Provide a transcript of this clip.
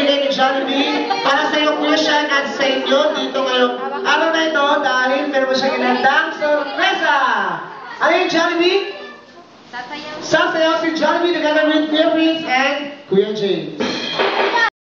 binigay ni Jollibee para sa iyo, Kuya Sean, at sa inyo dito ngayong araw na ito dahil meron mo siyang inandang sorpresa! Ano yung Jollibee? Sasayaw si Jollibee together with Kuya Prince and Kuya James.